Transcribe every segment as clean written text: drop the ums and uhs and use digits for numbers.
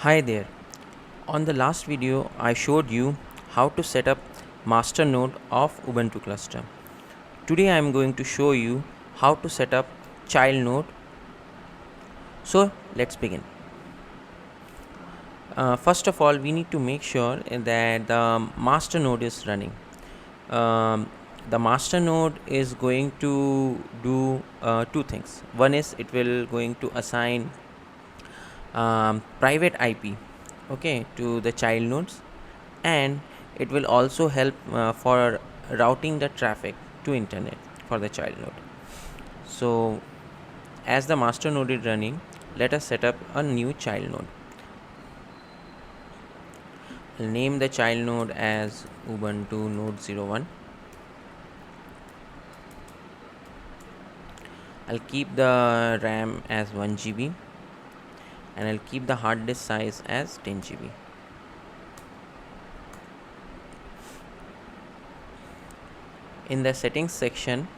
Hi there. On the last video, I showed you how to set up master node of Ubuntu cluster. Today I am going to show you how to set up child node. So let's begin. First of all, we need to make sure that the master node is running. The master node is going to do two things. One is it will going to assign private IP, okay, to the child nodes, and it will also help for routing the traffic to internet for the child node. So as the master node is running, let us set up a new child node. I'll name the child node as Ubuntu node 01. I'll keep the RAM as 1 GB and I'll keep the hard disk size as 10 GB. In the settings section,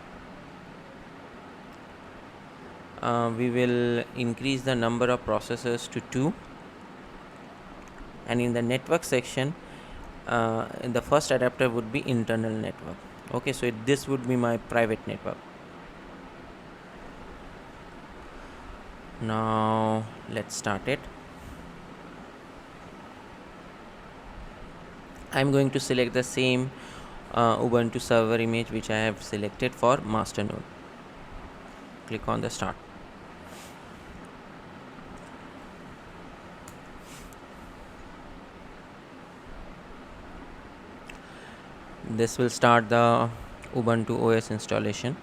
we will increase the number of processors to 2, and in the network section, the first adapter would be internal network. Okay, so this would be my private network. Now let's start it. I'm going to select the same Ubuntu server image which I have selected for master node. Click on the start. This will start the Ubuntu OS installation.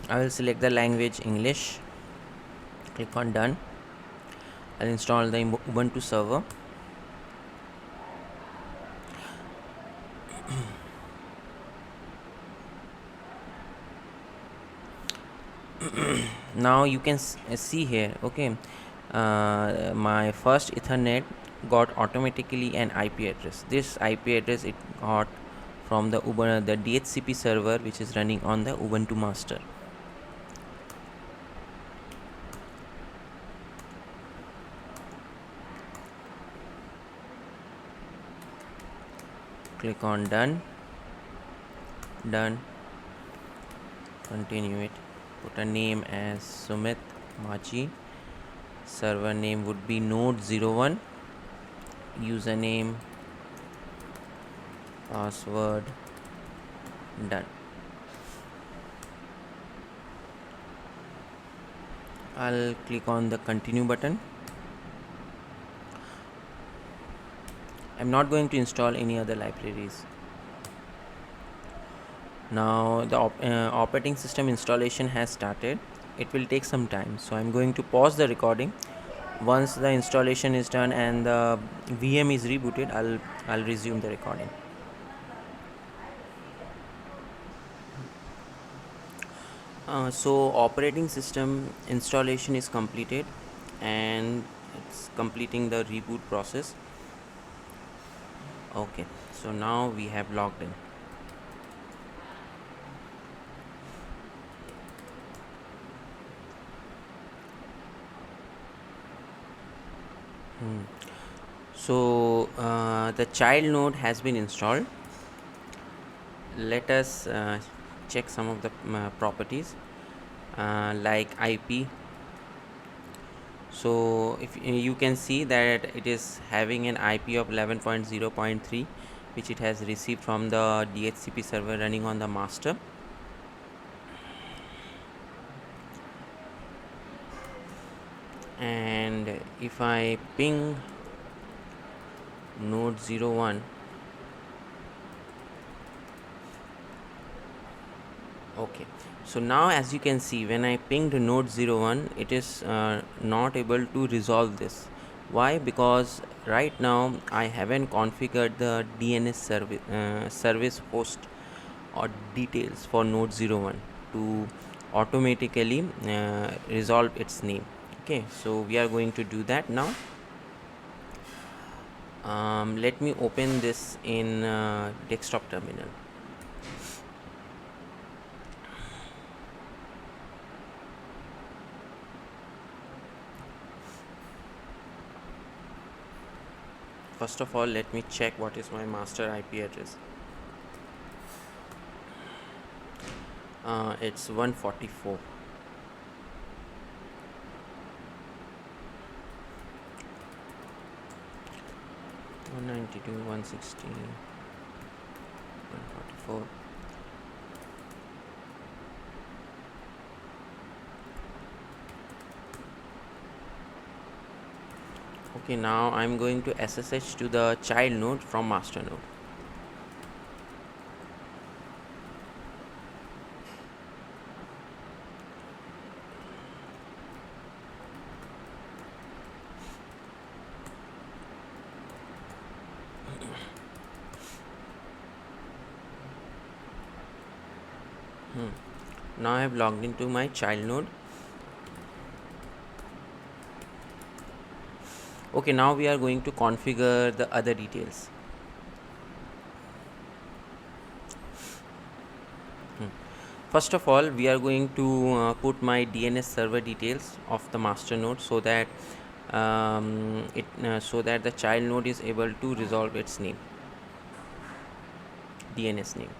I will select the language English. Click on done. I'll install the Ubuntu server. Now you can see here, okay, my first Ethernet got automatically an IP address. This IP address it got from the the DHCP server which is running on the Ubuntu master. Click on done. Continue it. Put a name as Sumit Machi. Server name would be node 01. Username, password, done. I'll click on the continue button. I'm not going to install any other libraries. Now the operating system installation has started. It will take some time, so I'm going to pause the recording. Once the installation is done and the VM is rebooted, I'll resume the recording. So operating system installation is completed and it's completing the reboot process. Okay, so now we have logged in. So the child node has been installed. Let us check some of the properties like IP. So if you can see that it is having an IP of 11.0.3 which it has received from the DHCP server running on the master. And if I ping node 01, okay, so now as you can see, when I pinged node 01, it is not able to resolve this. Why? Because right now I haven't configured the DNS service host or details for node 01 to automatically resolve its name. Okay, so we are going to do that now. Let me open this in desktop terminal. first of all, let me check what is my master IP address. It's 144. 192, 160, 144. Okay, now I'm going to SSH to the child node from master node. Now I have logged into my child node. Okay, now we are going to configure the other details. First of all, we are going to put my DNS server details of the master node so that the child node is able to resolve its name, DNS name.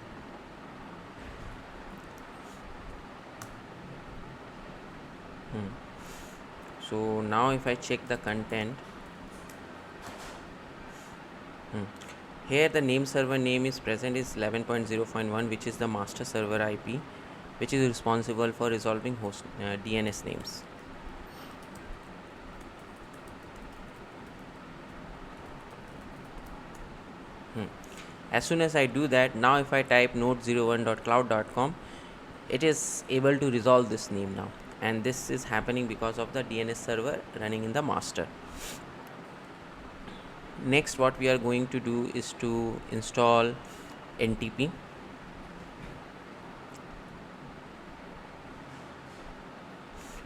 So now if I check the content, here the name server name is present is 11.0.1, which is the master server IP, which is responsible for resolving host DNS names. As soon as I do that, now if I type node01.cloud.com, it is able to resolve this name now, and this is happening because of the DNS server running in the master. Next, what we are going to do is to install NTP.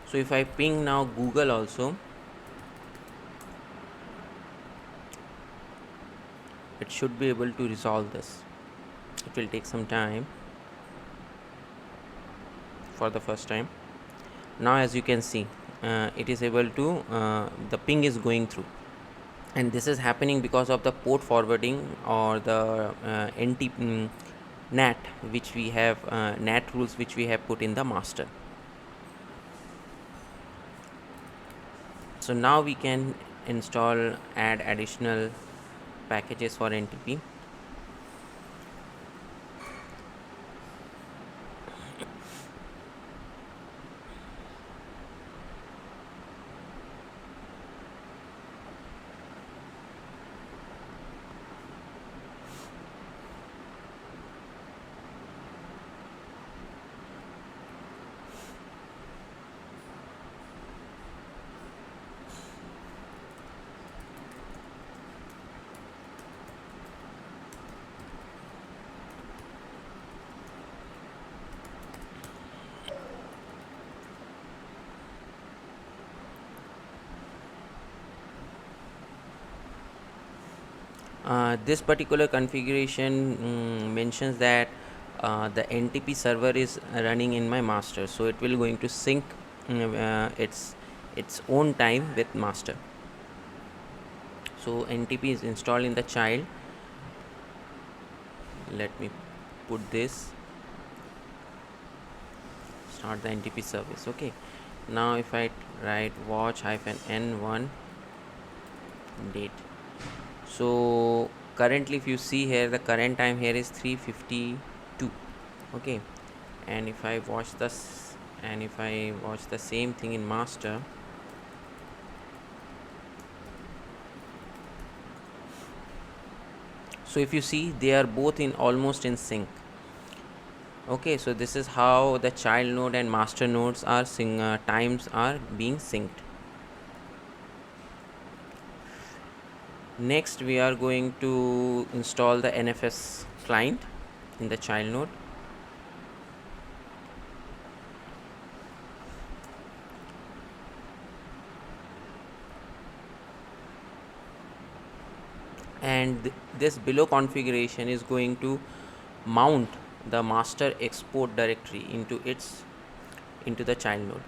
So if I ping now Google also, it should be able to resolve this. It will take some time for the first time. Now as you can see, it is able to the ping is going through, and this is happening because of the port forwarding or the NTP NAT which we have NAT rules which we have put in the master. So now we can add additional packages for NTP. This particular configuration mentions that the NTP server is running in my master, so it will going to sync its own time with master. So NTP is installed in the child. Let me put this, start the NTP service. Okay, now if I write watch-n1 date, so currently if you see here, the current time here is 3:52. Okay, and if I watch this, and if I watch the same thing in master, so if you see, they are both in almost in sync. Okay, so this is how the child node and master nodes are times are being synced. Next, we are going to install the NFS client in the child node. And this below configuration is going to mount the master export directory into the child node.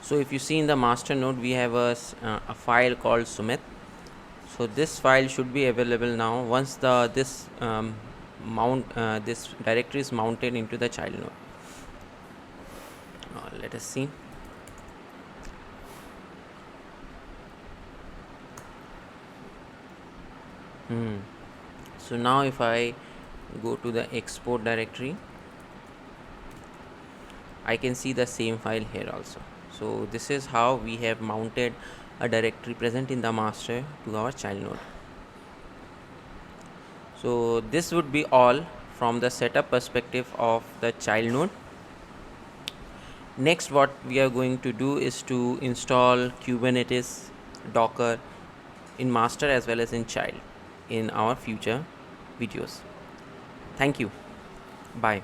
So if you see in the master node, we have a file called Sumit. So this file should be available now once this directory is mounted into the child node. Let us see. So now if I go to the export directory, I can see the same file here also. So this is how we have mounted a directory present in the master to our child node. So this would be all from the setup perspective of the child node. Next, what we are going to do is to install Kubernetes, Docker in master as well as in child in our future videos. Thank you. Bye.